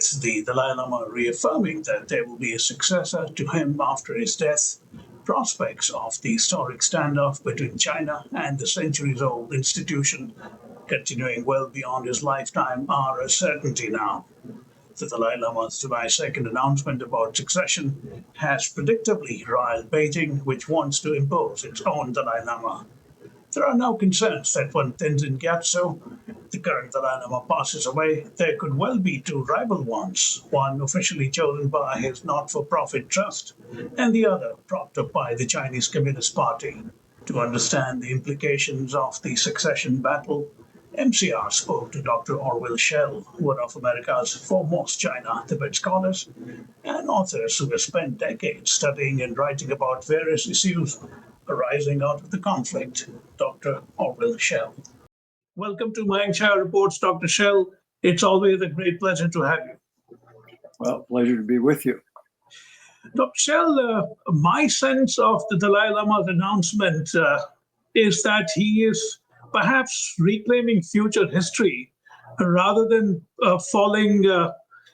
with the Dalai Lama reaffirming that there will be a successor to him after his death, prospects of the historic standoff between China and the centuries old institution continuing well beyond his lifetime are a certainty now. The Dalai Lama's July 2nd announcement about succession has predictably riled Beijing, which wants to impose its own Dalai Lama. There are now concerns that when Tenzin Gyatso, the current Dalai Lama, passes away, there could well be two rival ones, one officially chosen by his not-for-profit trust, and the other propped up by the Chinese Communist Party. To understand the implications of the succession battle, MCR spoke to Dr. Orville Schell, one of America's foremost China-Tibet scholars and authors who have spent decades studying and writing about various issues arising out of the conflict. Dr. Orville Schell. Welcome to Mayank Shah Reports, Dr. Schell. It's always a great pleasure to have you. Well, pleasure to be with you. Dr. Schell, my sense of the Dalai Lama's announcement is that he is perhaps reclaiming future history rather than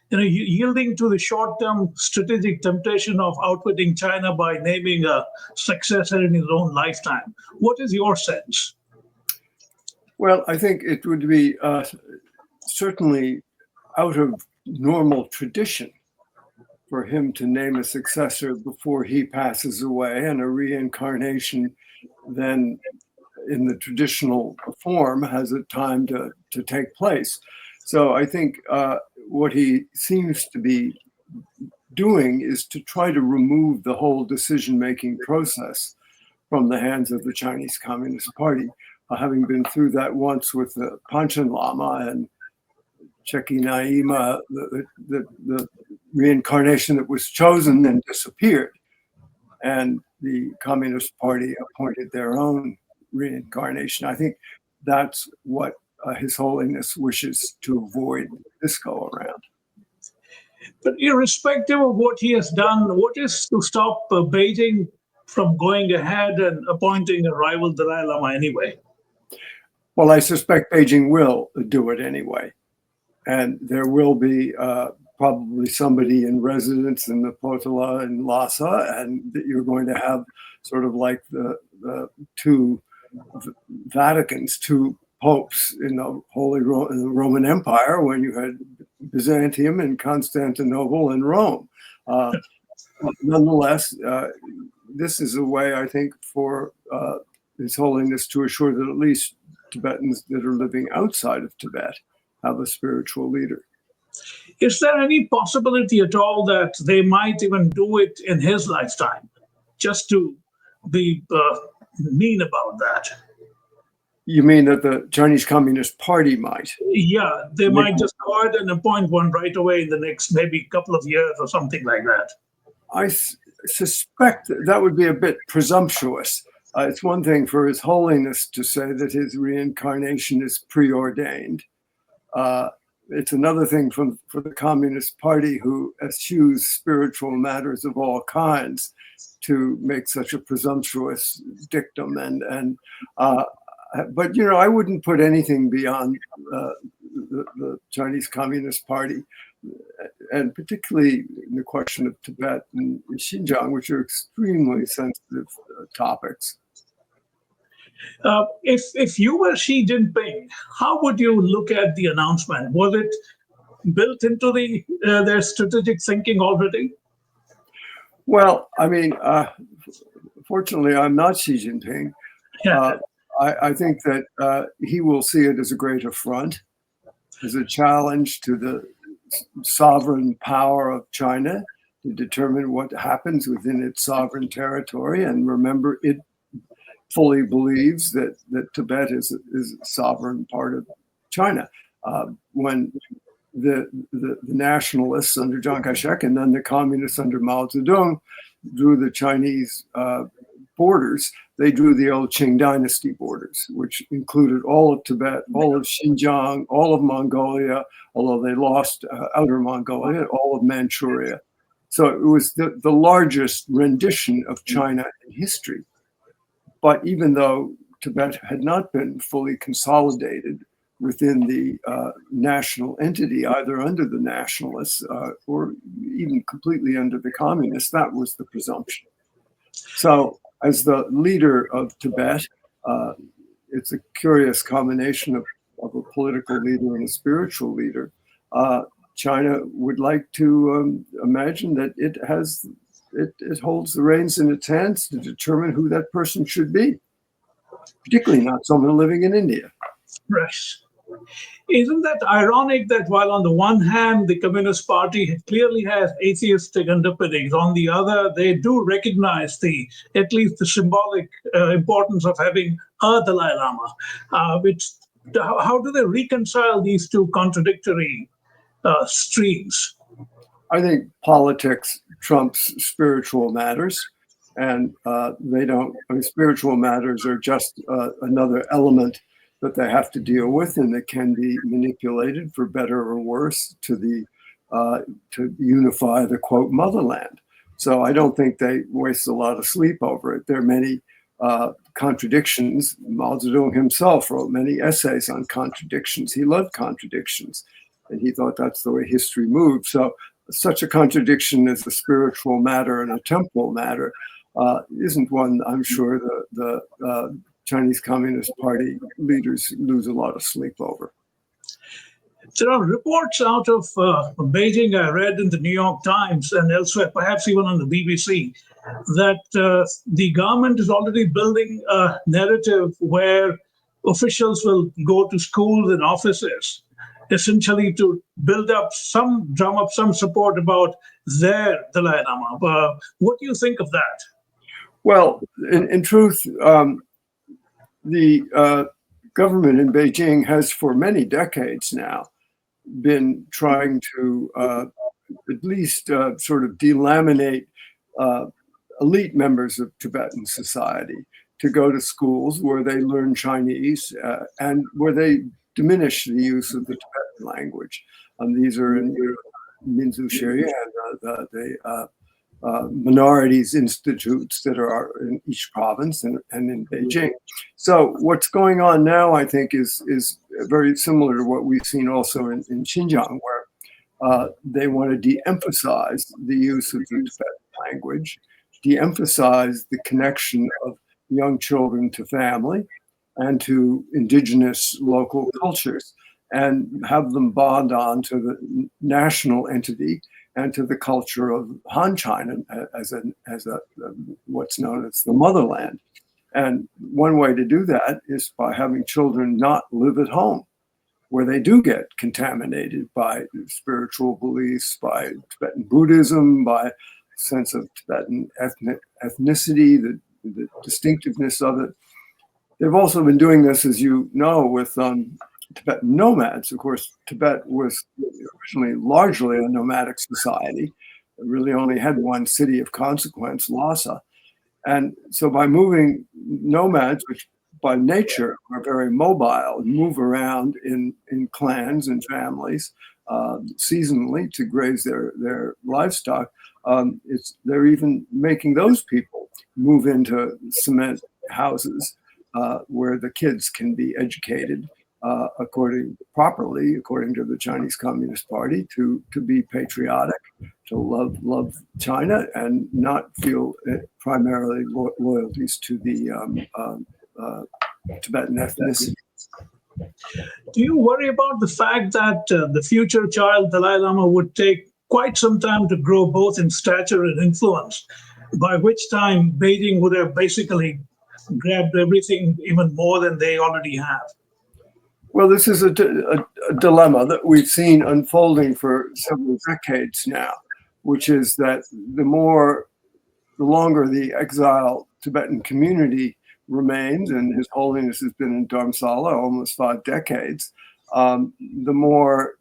yielding to the short-term strategic temptation of outwitting China by naming a successor in his own lifetime. What is your sense? Well, I think it would be certainly out of normal tradition for him to name a successor before he passes away, and a reincarnation then in the traditional form has a time to take place. So I think what he seems to be doing is to try to remove the whole decision-making process from the hands of the Chinese Communist Party. Having been through that once with the Panchen Lama and Cheki Naima, the reincarnation that was chosen and disappeared, and the Communist Party appointed their own reincarnation. I think that's what His Holiness wishes to avoid this go around. But irrespective of what he has done, what is to stop Beijing from going ahead and appointing a rival Dalai Lama anyway? Well, I suspect Beijing will do it anyway. And there will be probably somebody in residence in the Potala in Lhasa, and that you're going to have sort of like the two Vaticans, two popes in the in the Roman Empire, when you had Byzantium and Constantinople and Rome. Nonetheless, this is a way, I think, for His Holiness to assure that at least Tibetans that are living outside of Tibet have a spiritual leader. Is there any possibility at all that they might even do it in his lifetime, just to be mean about that? You mean that the Chinese Communist Party might? Yeah, they might just go ahead and appoint one right away in the next maybe couple of years or something like that. I suspect that would be a bit presumptuous. It's one thing for His Holiness to say that his reincarnation is preordained. It's another thing for the Communist Party, who eschews spiritual matters of all kinds, to make such a presumptuous dictum. But you know, I wouldn't put anything beyond the Chinese Communist Party, and particularly in the question of Tibet and Xinjiang, which are extremely sensitive topics. If you were Xi Jinping, how would you look at the announcement? Was it built into their strategic thinking already? Well, I mean, fortunately, I'm not Xi Jinping. I think that he will see it as a great affront, as a challenge to the sovereign power of China to determine what happens within its sovereign territory. And remember, it fully believes that Tibet is a sovereign part of China. When the nationalists under Chiang Kai-shek and then the communists under Mao Zedong drew the Chinese borders, they drew the old Qing dynasty borders, which included all of Tibet, all of Xinjiang, all of Mongolia, although they lost outer Mongolia, all of Manchuria. So it was the largest rendition of China in history. But even though Tibet had not been fully consolidated within the national entity, either under the nationalists or even completely under the communists. That was the presumption. So, as the leader of Tibet, it's a curious combination of a political leader and a spiritual leader. China would like to imagine that it holds the reins in its hands to determine who that person should be, particularly not someone living in India. Right. Isn't that ironic that while on the one hand, the Communist Party clearly has atheistic underpinnings, on the other, they do recognize at least the symbolic importance of having a Dalai Lama. How do they reconcile these two contradictory streams? I think politics trumps spiritual matters, and they don't. I mean, spiritual matters are just another element that they have to deal with, and that can be manipulated for better or worse to unify the quote motherland. So I don't think they waste a lot of sleep over it. There are many contradictions. Mao Zedong himself wrote many essays on contradictions. He loved contradictions, and he thought that's the way history moved. So such a contradiction as a spiritual matter and a temporal matter isn't one I'm sure the Chinese Communist Party leaders lose a lot of sleep over. There are reports out of Beijing, I read in the New York Times and elsewhere, perhaps even on the BBC, that the government is already building a narrative where officials will go to schools and offices, essentially to drum up some support about their Dalai Lama. What do you think of that? Well, in truth, the government in Beijing has for many decades now been trying to at least sort of delaminate elite members of Tibetan society to go to schools where they learn Chinese and where they diminish the use of the Tibetan language. These are in Minzu Shiri and the minorities institutes that are in each province and in Beijing. So what's going on now, I think, is very similar to what we've seen also in Xinjiang, where they want to de-emphasize the use of the Tibetan language, de-emphasize the connection of young children to family and to indigenous local cultures, and have them bond on to the national entity and to the culture of Han China as what's known as the motherland. And one way to do that is by having children not live at home, where they do get contaminated by spiritual beliefs, by Tibetan Buddhism, by sense of Tibetan ethnicity, the distinctiveness of it. They've also been doing this, as you know, with Tibetan nomads. Of course, Tibet was originally largely a nomadic society. It really only had one city of consequence, Lhasa. And so by moving nomads, which by nature are very mobile and move around in clans and families seasonally to graze their livestock, they're even making those people move into cement houses where the kids can be educated according to the Chinese Communist Party, to be patriotic, to love China, and not feel primarily loyalties to the Tibetan ethnicity. Do you worry about the fact that the future child Dalai Lama would take quite some time to grow both in stature and influence, by which time Beijing would have basically grabbed everything even more than they already have? Well, this is a dilemma that we've seen unfolding for several decades now, which is that the longer the exiled Tibetan community remains, and His Holiness has been in Dharamsala almost 5 decades, the more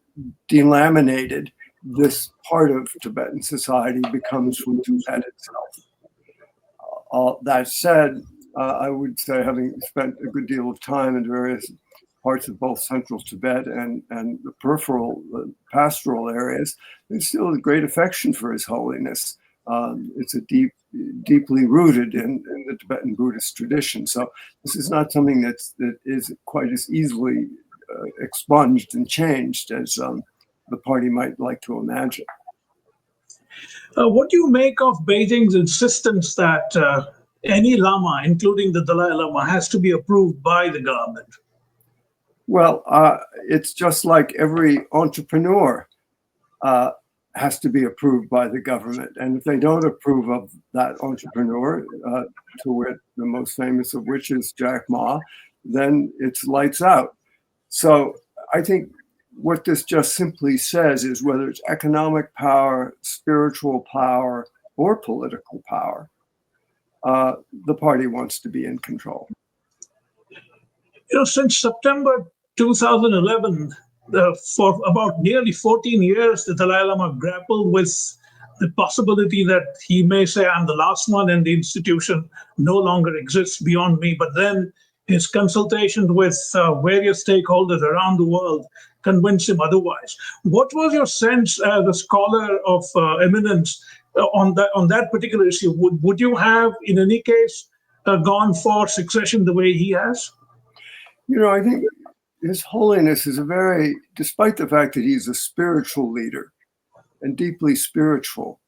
delaminated this part of Tibetan society becomes from Tibet itself. That said, I would say, having spent a good deal of time in various parts of both central Tibet and the peripheral pastoral areas, there's still a great affection for His Holiness. It's deeply rooted in the Tibetan Buddhist tradition. So this is not something that is quite as easily expunged and changed as the party might like to imagine. What do you make of Beijing's insistence that any Lama, including the Dalai Lama, has to be approved by the government? Well, it's just like every entrepreneur has to be approved by the government. And if they don't approve of that entrepreneur, to wit, the most famous of which is Jack Ma, then it's lights out. So I think what this just simply says is whether it's economic power, spiritual power, or political power, the party wants to be in control. Since September 2011, for about nearly 14 years, the Dalai Lama grappled with the possibility that he may say, I'm the last one and the institution no longer exists beyond me. But then his consultations with various stakeholders around the world convinced him otherwise. What was your sense as a scholar of eminence on that particular issue? Would you have, in any case, gone for succession the way he has? I think His Holiness is despite the fact that he's a spiritual leader and deeply spiritual,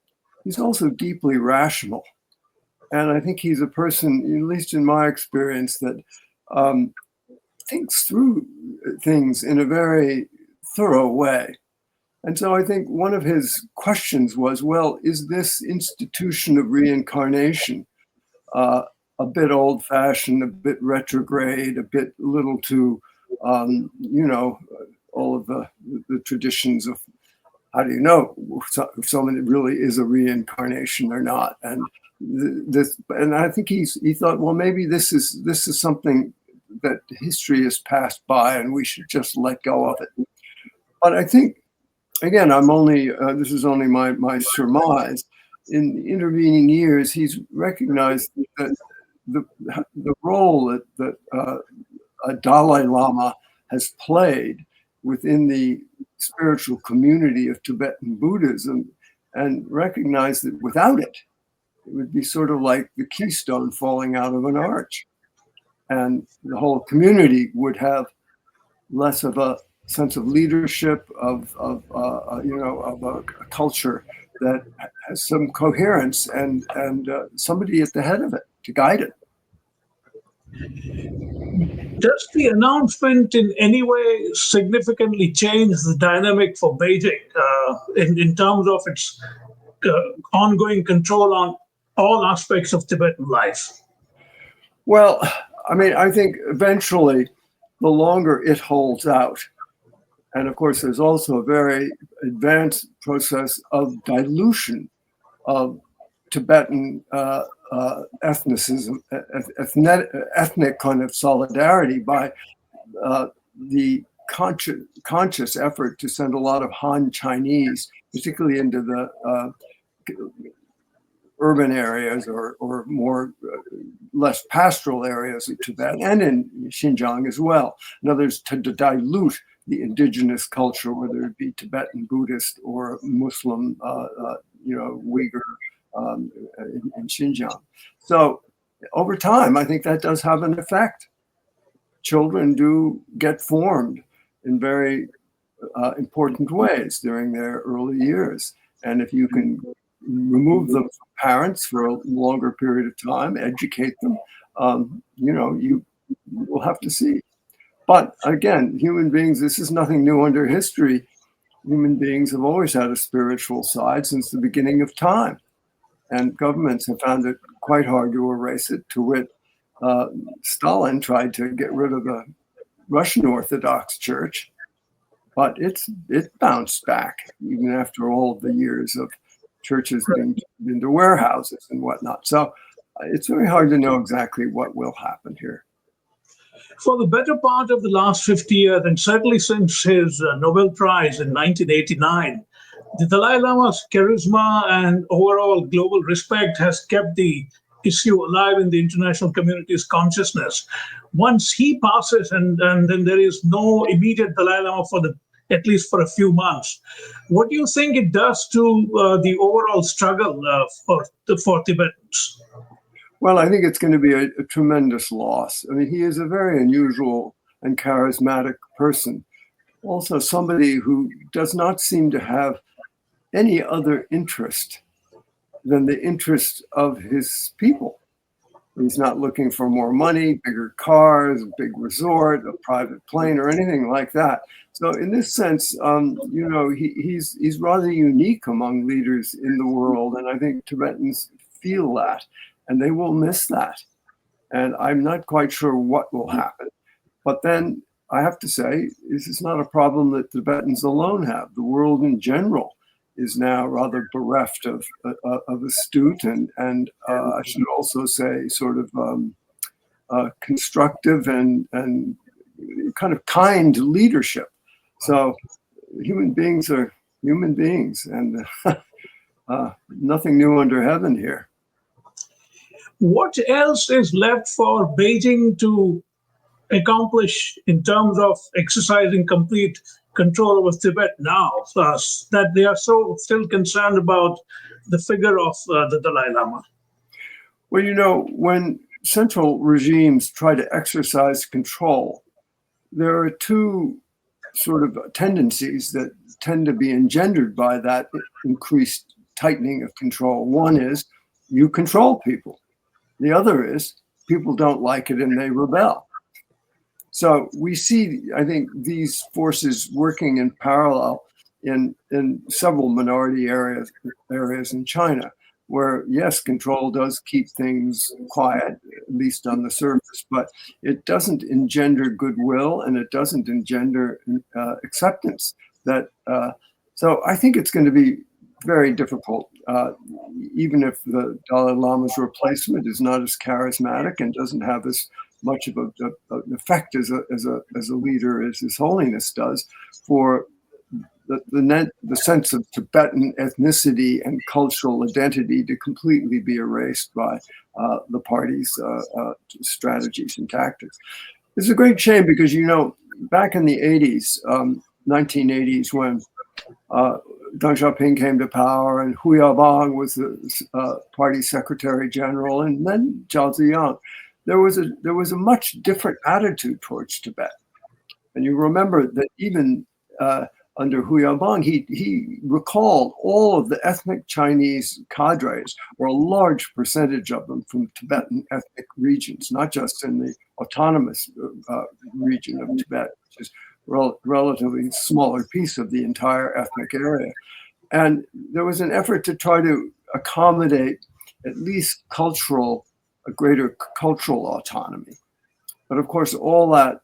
he's also deeply rational. And I think he's a person, at least in my experience, that thinks through things in a very thorough way. And so I think one of his questions was, well, is this institution of reincarnation a bit old-fashioned, a bit retrograde, a bit little too, all of the traditions of how do you know if someone really is a reincarnation or not? And I think he thought, well, maybe this is something that history has passed by, and we should just let go of it. But I think, again, this is only my surmise. In the intervening years, he's recognized that the role that a Dalai Lama has played within the spiritual community of Tibetan Buddhism, and recognized that without it, it would be sort of like the keystone falling out of an arch, and the whole community would have less of a sense of leadership, of a culture that has some coherence and somebody at the head of it to guide it. Does the announcement in any way significantly change the dynamic for Beijing in terms of its ongoing control on all aspects of Tibetan life? Well, I think eventually, the longer it holds out, and of course, there's also a very advanced process of dilution of Tibetan ethnicism, ethnic kind of solidarity by the conscious effort to send a lot of Han Chinese, particularly into the urban areas or more less pastoral areas of Tibet and in Xinjiang as well. In other words, to dilute the indigenous culture, whether it be Tibetan Buddhist or Muslim, Uyghur in Xinjiang. So over time, I think that does have an effect. Children do get formed in very important ways during their early years. And if you can remove them from parents for a longer period of time, educate them, you will have to see. But again, human beings, this is nothing new under history. Human beings have always had a spiritual side since the beginning of time. And governments have found it quite hard to erase it. To wit, Stalin tried to get rid of the Russian Orthodox Church, but it bounced back even after all the years of churches being turned into warehouses and whatnot. So it's very hard to know exactly what will happen here. For the better part of the last 50 years, and certainly since his Nobel Prize in 1989, the Dalai Lama's charisma and overall global respect has kept the issue alive in the international community's consciousness. Once he passes, and then there is no immediate Dalai Lama at least for a few months. What do you think it does to the overall struggle for Tibetans? Well, I think it's going to be a tremendous loss. He is a very unusual and charismatic person. Also, somebody who does not seem to have any other interest than the interest of his people. He's not looking for more money, bigger cars, a big resort, a private plane, or anything like that. So, in this sense, he's rather unique among leaders in the world, and I think Tibetans feel that, and they will miss that. And I'm not quite sure what will happen. But then I have to say, this is not a problem that Tibetans alone have. The world in general is now rather bereft of astute and I should also say sort of constructive and kind of kind leadership. So human beings are human beings, and nothing new under heaven here. What else is left for Beijing to accomplish in terms of exercising complete control over Tibet now, that they are so still concerned about the figure of the Dalai Lama? Well, when central regimes try to exercise control, there are two sort of tendencies that tend to be engendered by that increased tightening of control. One is you control people. The other is people don't like it and they rebel. So we see, I think, these forces working in parallel in several minority areas in China, where, yes, control does keep things quiet, at least on the surface, but it doesn't engender goodwill and it doesn't engender acceptance. So I think it's going to be very difficult, even if the Dalai Lama's replacement is not as charismatic and doesn't have as much of an effect as a leader as His Holiness does, for the sense of Tibetan ethnicity and cultural identity to completely be erased by the party's strategies and tactics. It's a great shame because, back in the 80s, 1980s, when Deng Xiaoping came to power and Hu Yaobang was the party secretary general, and then Zhao Ziyang, there was a much different attitude towards Tibet. And you remember that even under Hu Yaobang, he recalled all of the ethnic Chinese cadres, or a large percentage of them, from Tibetan ethnic regions, not just in the autonomous region of Tibet, which is relatively smaller piece of the entire ethnic area. And there was an effort to try to accommodate at least a greater cultural autonomy. But of course, all that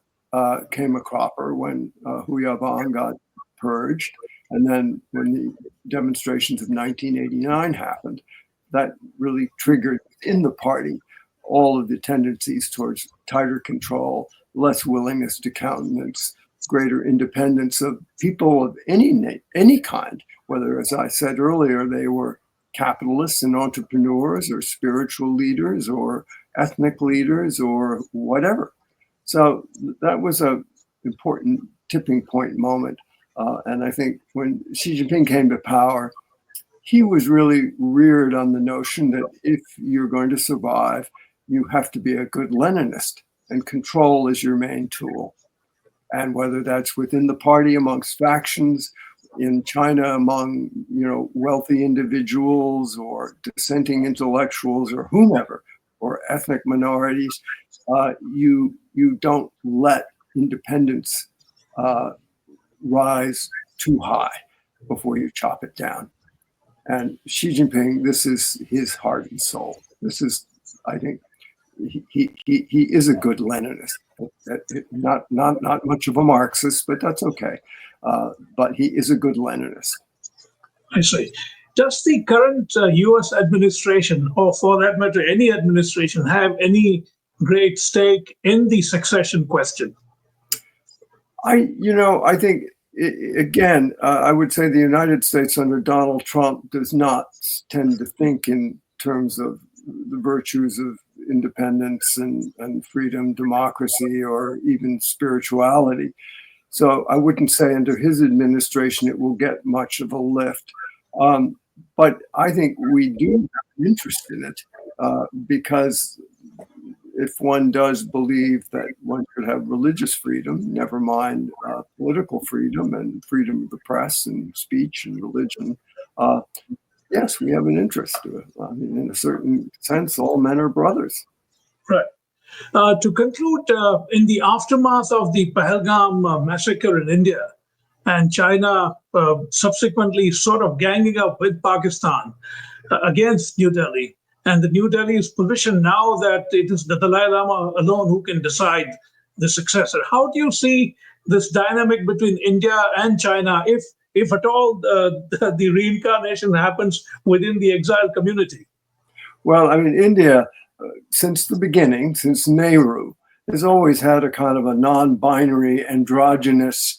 came a cropper when Hu Yaobang got purged. And then when the demonstrations of 1989 happened, that really triggered in the party all of the tendencies towards tighter control, less willingness to countenance, greater independence of people of any kind, whether, as I said earlier, they were capitalists and entrepreneurs or spiritual leaders or ethnic leaders or whatever. So that was an important tipping point moment. And I think when Xi Jinping came to power, he was really reared on the notion that if you're going to survive, you have to be a good Leninist, and control is your main tool. And whether that's within the party, amongst factions, in China, among wealthy individuals or dissenting intellectuals or whomever, or ethnic minorities, you don't let independence rise too high before you chop it down. And Xi Jinping, this is his heart and soul. This is, I think, he is a good Leninist. Not much of a Marxist, but that's okay. But he is a good Leninist. I see. Does the current U.S. administration, or for that matter, any administration, have any great stake in the succession question? I think, again, I would say the United States under Donald Trump does not tend to think in terms of the virtues of independence and freedom, democracy, or even spirituality. So I wouldn't say under his administration it will get much of a lift. But I think we do have an interest in it because if one does believe that one should have religious freedom, never mind political freedom and freedom of the press and speech and religion, yes, we have an interest to it. I mean, in a certain sense, all men are brothers. Right. To conclude, in the aftermath of the Pahalgam massacre in India and China subsequently sort of ganging up with Pakistan against New Delhi, and the New Delhi's position now that it is the Dalai Lama alone who can decide the successor. How do you see this dynamic between India and China, if at all the reincarnation happens within the exiled community? Well, I mean, India, since the beginning, since Nehru, has always had a kind of a non-binary, androgynous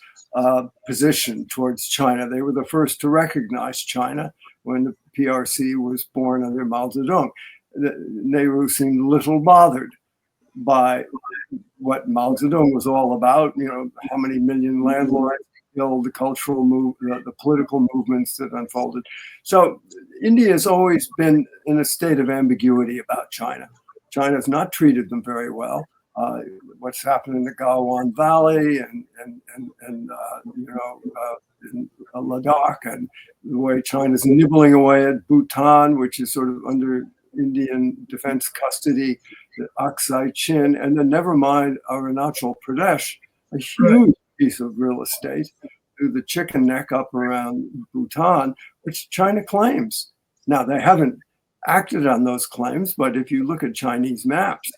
position towards China. They were the first to recognize China when the PRC was born under Mao Zedong. Nehru seemed little bothered by what Mao Zedong was all about, you know, how many million landlords killed, the cultural the political movements that unfolded. So India has always been in a state of ambiguity about China. China's not treated them very well. What's happened in the Galwan Valley and in Ladakh, and the way China's nibbling away at Bhutan, which is sort of under Indian defense custody, the Aksai Chin, and then never mind Arunachal Pradesh, a huge piece of real estate through the chicken neck up around Bhutan, which China claims. Now, they haven't acted on those claims, but if you look at Chinese maps,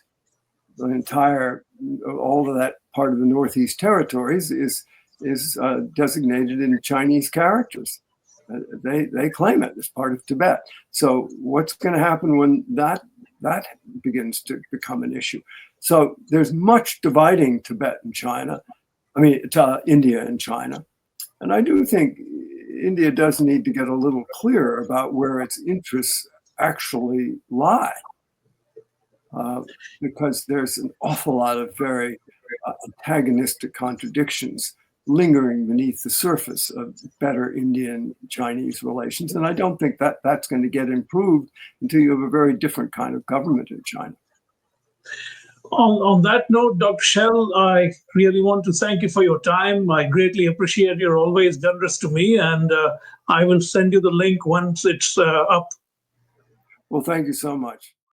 all of that part of the Northeast Territories is designated in Chinese characters. They claim it as part of Tibet. So what's going to happen when that begins to become an issue? So there's much dividing Tibet and China. I mean, India and China. And I do think India does need to get a little clearer about where its interests actually lie. Because there's an awful lot of very antagonistic contradictions lingering beneath the surface of better Indian-Chinese relations. And I don't think that that's going to get improved until you have a very different kind of government in China. On that note, Dr. Schell, I really want to thank you for your time. I greatly appreciate you're always generous to me, and I will send you the link once it's up. Well, thank you so much.